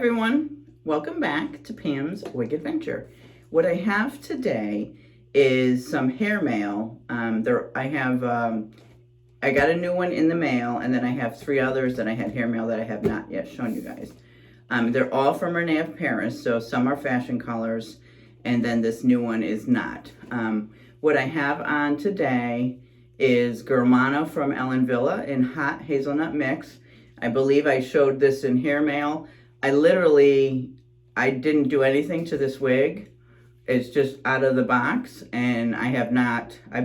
everyone, welcome back to Pam's Wig Adventure. What I have today is some hair mail. I got a new one in the mail, and then I have 3 others that I had hair mail that I have not yet shown you guys. They're all from Rene of Paris, so some are fashion colors, and then this new one is not. What I have on today is Milano from Ellen Villa in Hot Hazelnut Mix. I believe I showed this in hair mail. I didn't do anything to this wig. It's just out of the box, and I've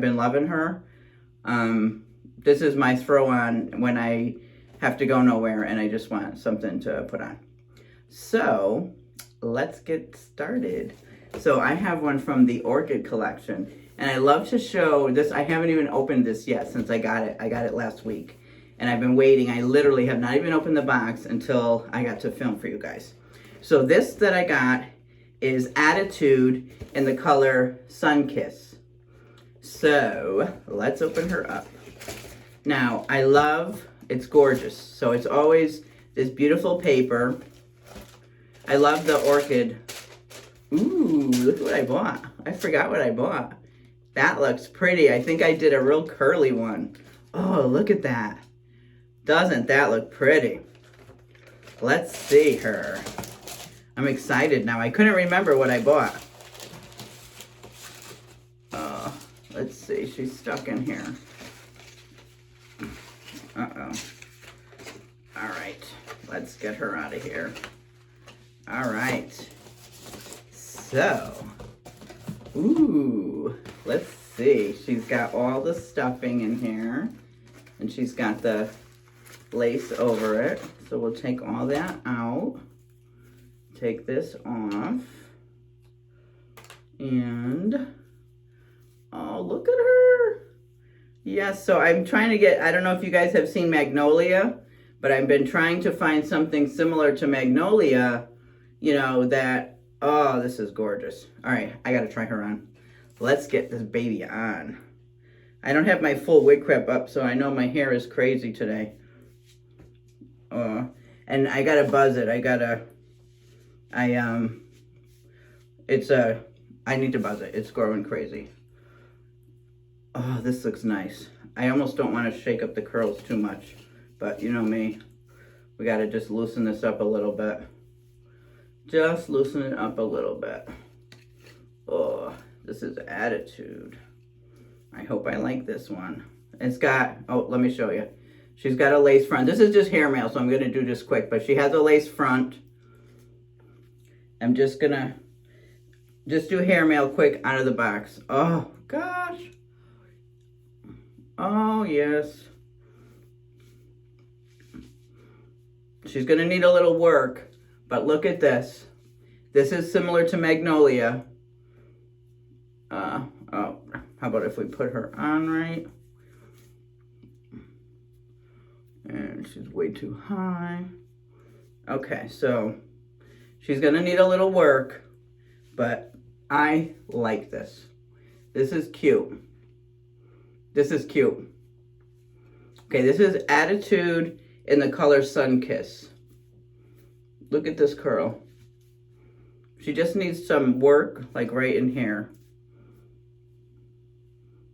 been loving her. This is my throw on when I have to go nowhere and I just want something to put on. So let's get started. So I have one from the Orchid collection, and I love to show this. I haven't even opened this yet since I got it. I got it last week. And I've been waiting. I literally have not even opened the box until I got to film for you guys. So this that I got is Attitude in the color Sun Kiss. So let's open her up. Now, it's gorgeous. So it's always this beautiful paper. I love the Orchid. Ooh, look what I bought. I forgot what I bought. That looks pretty. I think I did a real curly one. Oh, look at that. Doesn't that look pretty? Let's see her. I'm excited now. I couldn't remember what I bought. Let's see. She's stuck in here. Uh-oh. All right. Let's get her out of here. All right. So, ooh, let's see. She's got all the stuffing in here, and she's got the lace over it. So we'll take all that out, take this off, and oh, look at her. Yes, so I'm trying to get, I don't know if you guys have seen Magnolia, but I've been trying to find something similar to Magnolia, you know, that, oh, this is gorgeous. All right, I gotta try her on. Let's get this baby on. I don't have my full WiGrip up, so I know my hair is crazy today. And I gotta buzz it. I need to buzz it. It's growing crazy. Oh, this looks nice. I almost don't want to shake up the curls too much, but you know me. We gotta just loosen this up a little bit. Just loosen it up a little bit. Oh, this is Attitude. I hope I like this one. It's got, oh, let me show you. She's got a lace front. This is just hair mail, so I'm going to do this quick. But she has a lace front. I'm just going to do hair mail quick out of the box. Oh, gosh. Oh, yes. She's going to need a little work. But look at this. This is similar to Magnolia. Oh, how about if we put her on right? And she's way too high. Okay, so she's gonna need a little work, but I like this. This is cute. This is cute. Okay, this is Attitude in the color Sun Kiss. Look at this curl. She just needs some work, like right in here.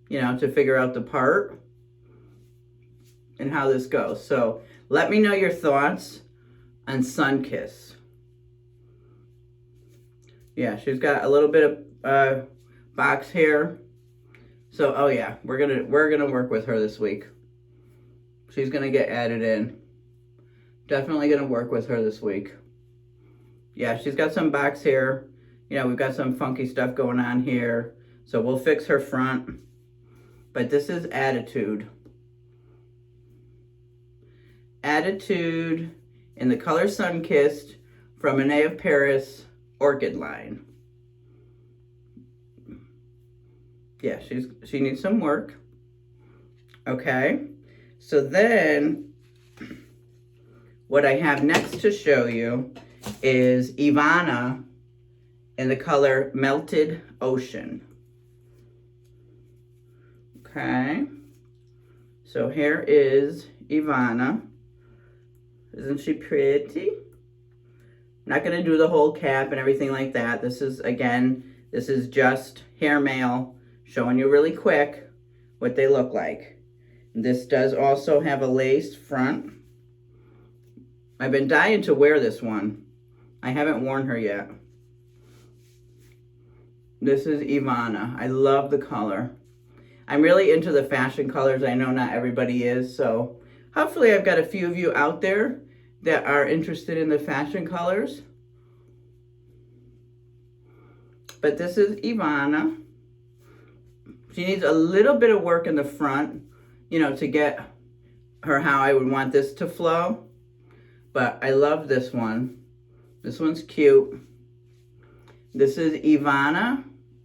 You know, to figure out the part and how this goes. So let me know your thoughts on Sun Kiss. Yeah, she's got a little bit of box hair. So oh yeah, we're gonna work with her this week. She's gonna get added in. Definitely gonna work with her this week. Yeah, she's got some box hair. You know, we've got some funky stuff going on here. So we'll fix her front. But this is Attitude. Attitude in the color Sun Kissed from Rene of Paris Orchid line. Yeah, she needs some work. Okay, so then what I have next to show you is Evanna in the color Melted Ocean. Okay, so here is Evanna. Isn't she pretty? Not going to do the whole cap and everything like that. This is, again, this is just hair mail, showing you really quick what they look like. This does also have a lace front. I've been dying to wear this one. I haven't worn her yet. This is Evanna. I love the color. I'm really into the fashion colors. I know not everybody is, so hopefully I've got a few of you out there that are interested in the fashion colors. But this is Evanna. She needs a little bit of work in the front, you know, to get her how I would want this to flow. But I love this one. This one's cute. This is Evanna.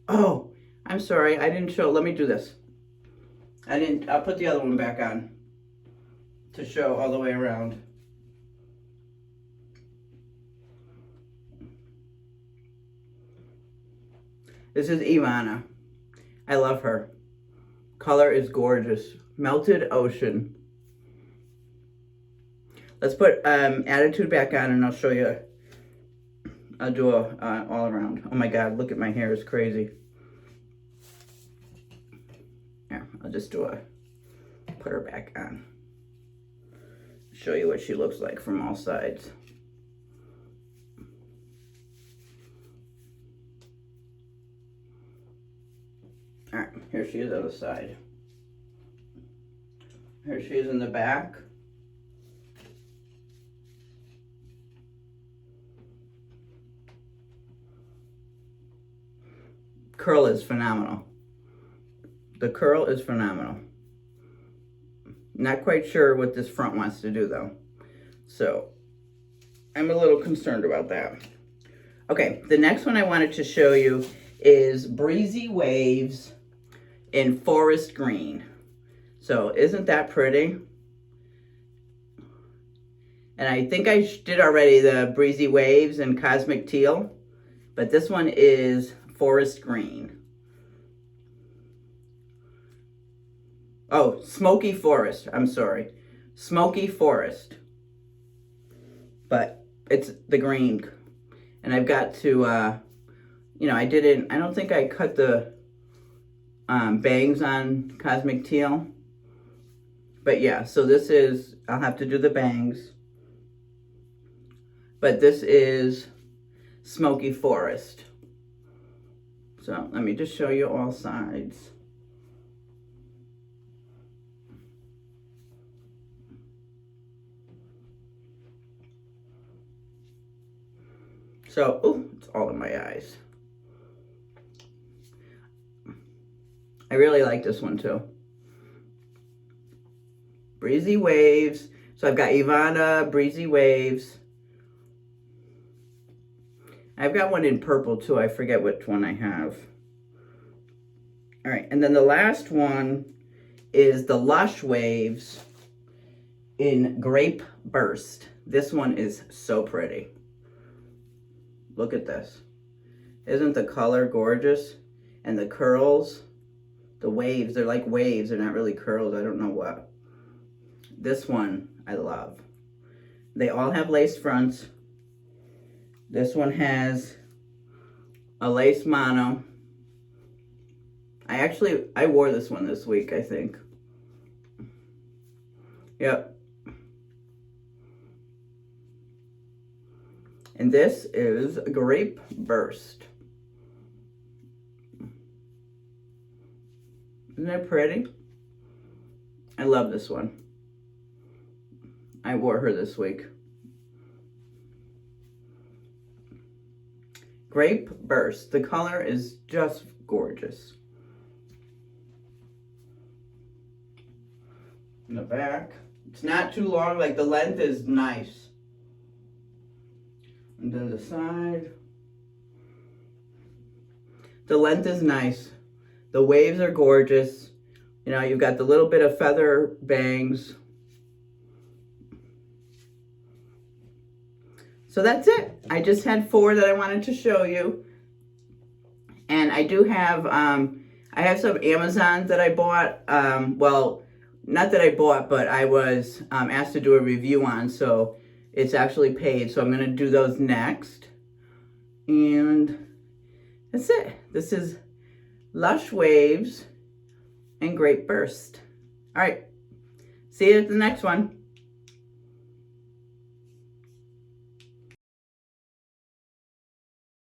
Oh, I'm sorry, I didn't show, let me do this. I'll put the other one back on to show all the way around. This is Evanna. I love her. Color is gorgeous. Melted Ocean. Let's put Attitude back on and I'll show you. I'll do a all around. Oh my God, look at my hair, it's crazy. Yeah, I'll just put her back on. Show you what she looks like from all sides. All right, here she is on the side. Here she is in the back. Curl is phenomenal. The curl is phenomenal. Not quite sure what this front wants to do though. So I'm a little concerned about that. Okay, the next one I wanted to show you is Breezy Wavez in Forest Green. So isn't that pretty? And I think I did already the Breezy Wavez in Cosmic Teal, but this one is Forest Green. Oh, Smoky Forest, I'm sorry. Smoky Forest. But it's the green. And I've got to, you know, I don't think I cut the bangs on Cosmic Teal. But yeah, so this is, I'll have to do the bangs. But this is Smoky Forest. So let me just show you all sides. So, ooh, it's all in my eyes. I really like this one too. Breezy Wavez. So I've got Evanna, Breezy Wavez. I've got one in purple too. I forget which one I have. All right, and then the last one is the Lush Wavez in Grape Burst. This one is so pretty. Look at this. Isn't the color gorgeous? And the curls, the waves, they're like waves. They're not really curls. I don't know what. This one I love. They all have lace fronts. This one has a lace mono. I wore this one this week, I think. Yep. And this is Grape Burst. Isn't that pretty? I love this one. I wore her this week. Grape Burst. The color is just gorgeous. In the back. It's not too long, like the length is nice. And then the side. The length is nice. The waves are gorgeous. You know, you've got the little bit of feather bangs. So that's it. I just had 4 that I wanted to show you. And I do have, I have some Amazons that I bought. Well, not that I bought, but I was asked to do a review on. So it's actually paid. So I'm going to do those next. And that's it. This is Lush Wavez and Grape Burst. All right. See you at the next one.